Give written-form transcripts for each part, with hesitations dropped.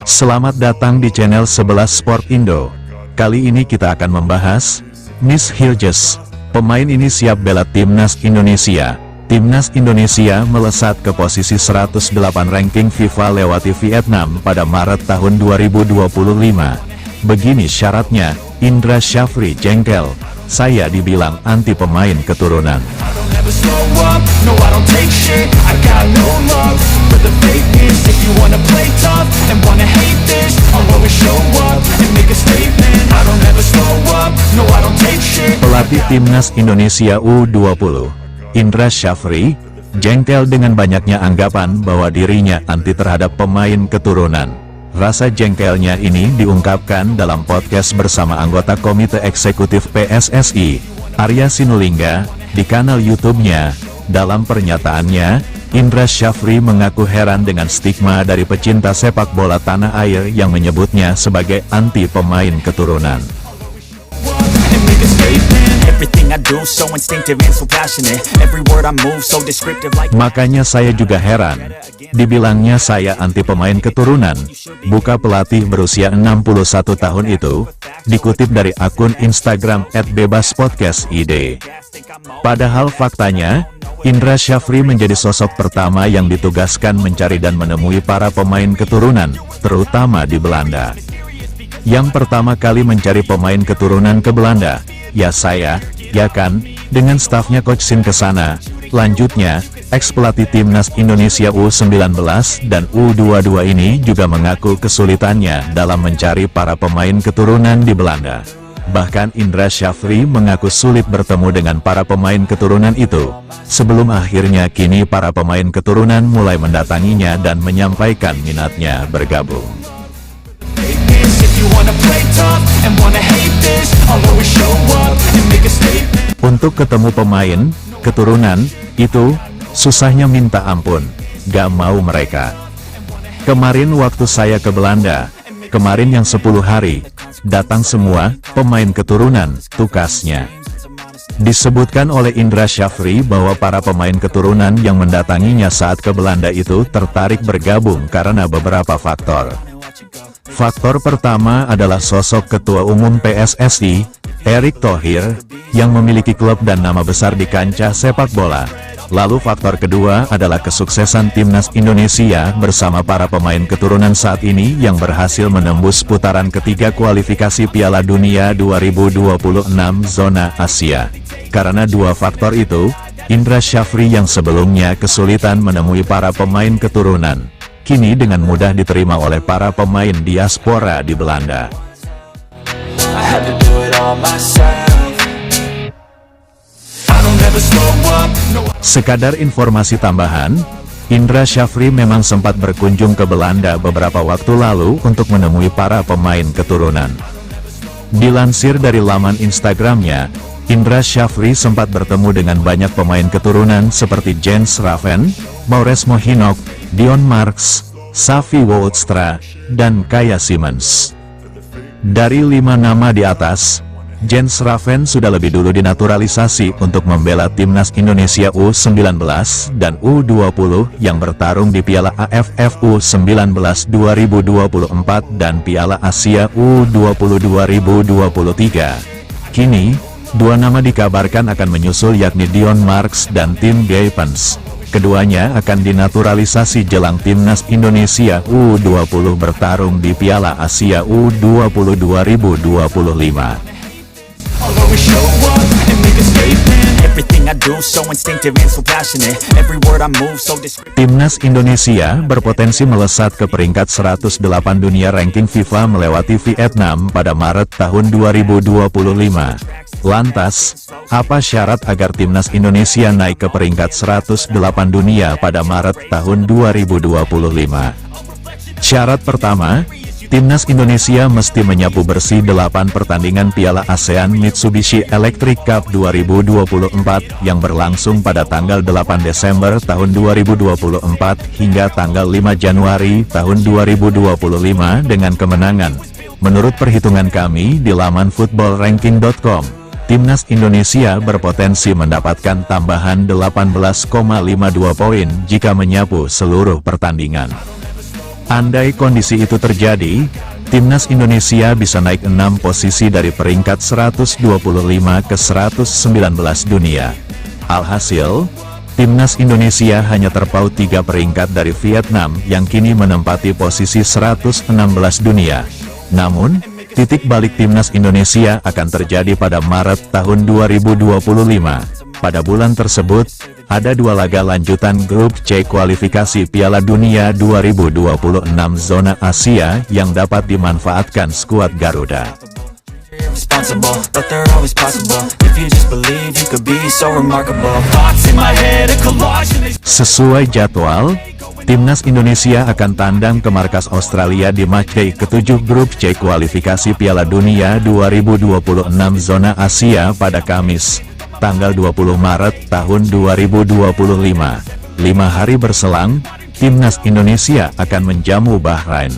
Selamat datang di channel 11 Sport Indo. Kali ini kita akan membahas Miss Hilges. Pemain ini siap bela Timnas Indonesia. Timnas Indonesia melesat ke posisi 108 ranking FIFA lewati Vietnam pada Maret tahun 2025. Begini syaratnya, Indra Syafri jengkel. Saya dibilang anti pemain keturunan. Pelatih Timnas Indonesia U20, Indra Syafri, jengkel dengan banyaknya anggapan bahwa dirinya anti terhadap pemain keturunan. Rasa jengkelnya ini diungkapkan dalam podcast bersama anggota Komite Eksekutif PSSI, Arya Sinulinga, di kanal YouTube-nya. Dalam pernyataannya, Indra Syafri mengaku heran dengan stigma dari pecinta sepak bola tanah air yang menyebutnya sebagai anti pemain keturunan. Makanya saya juga heran, dibilangnya saya anti pemain keturunan. Buka pelatih berusia 61 tahun itu, dikutip dari akun Instagram @bebaspodcast_id. Padahal faktanya, Indra Syafri menjadi sosok pertama yang ditugaskan mencari dan menemui para pemain keturunan, terutama di Belanda. Yang pertama kali mencari pemain keturunan ke Belanda, ya saya, ya kan, dengan stafnya Coach Sin ke sana. Lanjutnya, ex-pelatih Timnas Indonesia U19 dan U22 ini juga mengaku kesulitannya dalam mencari para pemain keturunan di Belanda. Bahkan Indra Syafri mengaku sulit bertemu dengan para pemain keturunan itu, sebelum akhirnya kini para pemain keturunan mulai mendatanginya dan menyampaikan minatnya bergabung. Untuk ketemu pemain keturunan itu susahnya minta ampun, gak mau mereka. Kemarin waktu saya ke Belanda, kemarin yang 10 hari, datang semua pemain keturunan, tukasnya. Disebutkan oleh Indra Syafri bahwa para pemain keturunan yang mendatanginya saat ke Belanda itu tertarik bergabung karena beberapa faktor. Faktor pertama adalah sosok Ketua Umum PSSI, Erick Thohir, yang memiliki klub dan nama besar di kancah sepak bola. Lalu faktor kedua adalah kesuksesan Timnas Indonesia bersama para pemain keturunan saat ini yang berhasil menembus putaran ketiga kualifikasi Piala Dunia 2026 zona Asia. Karena dua faktor itu, Indra Syafri yang sebelumnya kesulitan menemui para pemain keturunan, kini dengan mudah diterima oleh para pemain diaspora di Belanda. Sekadar informasi tambahan, Indra Syafri memang sempat berkunjung ke Belanda beberapa waktu lalu untuk menemui para pemain keturunan. Dilansir dari laman Instagramnya, Indra Syafri sempat bertemu dengan banyak pemain keturunan seperti Jens Raven, Maurice Mohinok, Dion Marks, Safi Woudstra, dan Kaya Simmons. Dari 5 nama di atas, Jens Raven sudah lebih dulu dinaturalisasi untuk membela Timnas Indonesia U19 dan U20 yang bertarung di Piala AFF U19 2024 dan Piala Asia U20 2023. Kini, 2 nama dikabarkan akan menyusul yakni Dion Marks dan Tim Gaypens. Keduanya akan dinaturalisasi jelang Timnas Indonesia U20 bertarung di Piala Asia U20 2025. Timnas Indonesia berpotensi melesat ke peringkat 108 dunia ranking FIFA melewati Vietnam pada Maret tahun 2025. Lantas, apa syarat agar Timnas Indonesia naik ke peringkat 108 dunia pada Maret tahun 2025? Syarat pertama, Timnas Indonesia mesti menyapu bersih 8 pertandingan Piala ASEAN Mitsubishi Electric Cup 2024 yang berlangsung pada tanggal 8 Desember tahun 2024 hingga tanggal 5 Januari tahun 2025 dengan kemenangan. Menurut perhitungan kami di laman footballranking.com, Timnas Indonesia berpotensi mendapatkan tambahan 18,52 poin jika menyapu seluruh pertandingan. Andai kondisi itu terjadi, Timnas Indonesia bisa naik 6 posisi dari peringkat 125 ke 119 dunia. Alhasil, Timnas Indonesia hanya terpaut 3 peringkat dari Vietnam yang kini menempati posisi 116 dunia. Namun, titik balik Timnas Indonesia akan terjadi pada Maret tahun 2025. Pada bulan tersebut, ada 2 laga lanjutan grup C kualifikasi Piala Dunia 2026 zona Asia yang dapat dimanfaatkan skuad Garuda. Sesuai jadwal, Timnas Indonesia akan tandang ke markas Australia di matchday ke-7 grup C kualifikasi Piala Dunia 2026 zona Asia pada Kamis, tanggal 20 Maret tahun 2025. 5 hari berselang, Timnas Indonesia akan menjamu Bahrain.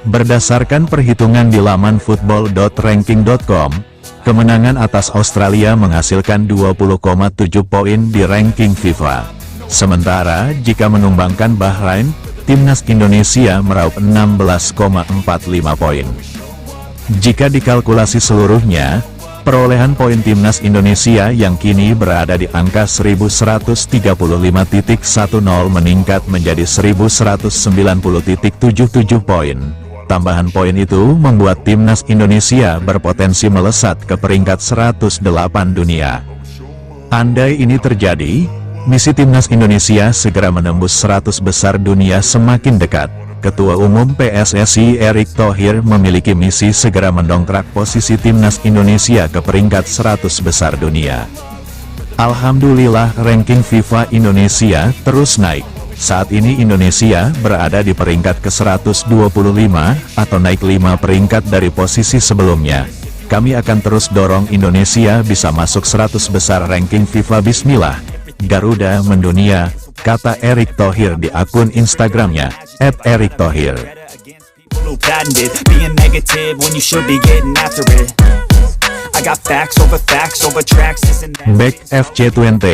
Berdasarkan perhitungan di laman football.ranking.com, kemenangan atas Australia menghasilkan 20,7 poin di ranking FIFA. Sementara, jika menumbangkan Bahrain, Timnas Indonesia meraup 16,45 poin. Jika dikalkulasi seluruhnya, perolehan poin Timnas Indonesia yang kini berada di angka 1135.10 meningkat menjadi 1190.77 poin. Tambahan poin itu membuat Timnas Indonesia berpotensi melesat ke peringkat 108 dunia. Andai ini terjadi, misi Timnas Indonesia segera menembus 100 besar dunia semakin dekat. Ketua Umum PSSI Erick Thohir memiliki misi segera mendongkrak posisi Timnas Indonesia ke peringkat 100 besar dunia. Alhamdulillah ranking FIFA Indonesia terus naik. Saat ini Indonesia berada di peringkat ke-125 atau naik 5 peringkat dari posisi sebelumnya. Kami akan terus dorong Indonesia bisa masuk 100 besar ranking FIFA. Bismillah, Garuda mendunia, kata Erick Thohir di akun Instagramnya @erikthohir. Back FC20,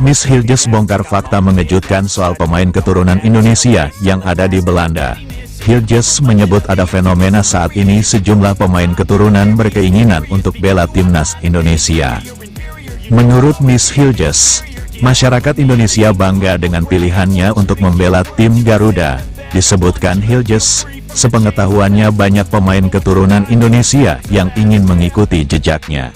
Miss Hilges bongkar fakta mengejutkan soal pemain keturunan Indonesia yang ada di Belanda. Hilges menyebut ada fenomena saat ini sejumlah pemain keturunan berkeinginan untuk bela Timnas Indonesia. Menurut Miss Hilges, masyarakat Indonesia bangga dengan pilihannya untuk membela tim Garuda. Disebutkan Hilges, sepengetahuannya banyak pemain keturunan Indonesia yang ingin mengikuti jejaknya.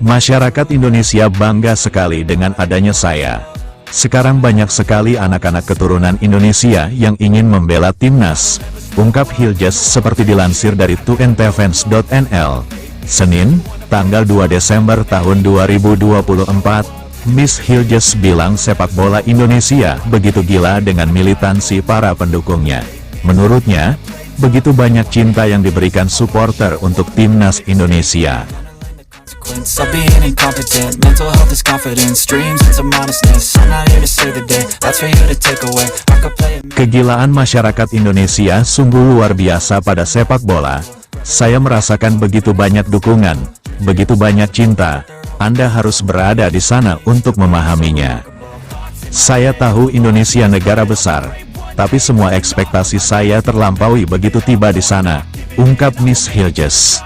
Masyarakat Indonesia bangga sekali dengan adanya saya. Sekarang banyak sekali anak-anak keturunan Indonesia yang ingin membela timnas, ungkap Hilges seperti dilansir dari 2ntfans.nl. Senin, tanggal 2 Desember tahun 2024, Miss Hilges bilang sepak bola Indonesia begitu gila dengan militansi para pendukungnya. Menurutnya, begitu banyak cinta yang diberikan supporter untuk timnas Indonesia. Kegilaan masyarakat Indonesia sungguh luar biasa pada sepak bola. Saya merasakan begitu banyak dukungan, begitu banyak cinta. Anda harus berada di sana untuk memahaminya. Saya tahu Indonesia negara besar, tapi semua ekspektasi saya terlampaui begitu tiba di sana, ungkap Miss Hilges.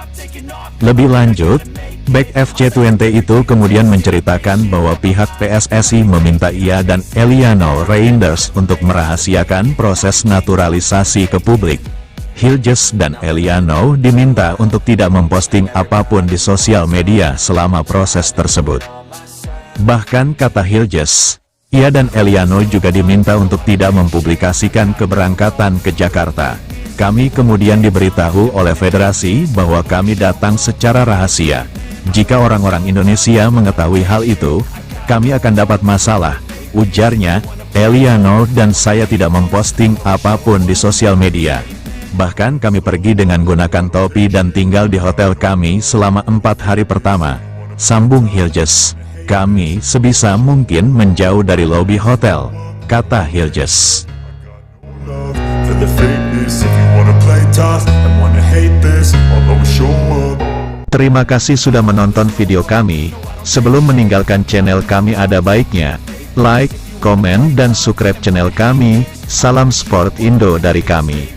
Lebih lanjut, Back FC20 itu kemudian menceritakan bahwa pihak PSSI meminta ia dan Eliano Reinders untuk merahasiakan proses naturalisasi ke publik. Hilges dan Eliano diminta untuk tidak memposting apapun di sosial media selama proses tersebut. Bahkan kata Hilges, ia dan Eliano juga diminta untuk tidak mempublikasikan keberangkatan ke Jakarta. Kami kemudian diberitahu oleh federasi bahwa kami datang secara rahasia. Jika orang-orang Indonesia mengetahui hal itu, kami akan dapat masalah, ujarnya. Eliano dan saya tidak memposting apapun di sosial media. Bahkan kami pergi dengan gunakan topi dan tinggal di hotel kami selama 4 hari pertama, sambung Hilges. Kami sebisa mungkin menjauh dari lobi hotel, kata Hilges. Terima kasih sudah menonton video kami. Sebelum meninggalkan channel kami ada baiknya like, komen dan subscribe channel kami. Salam Sport Indo dari kami.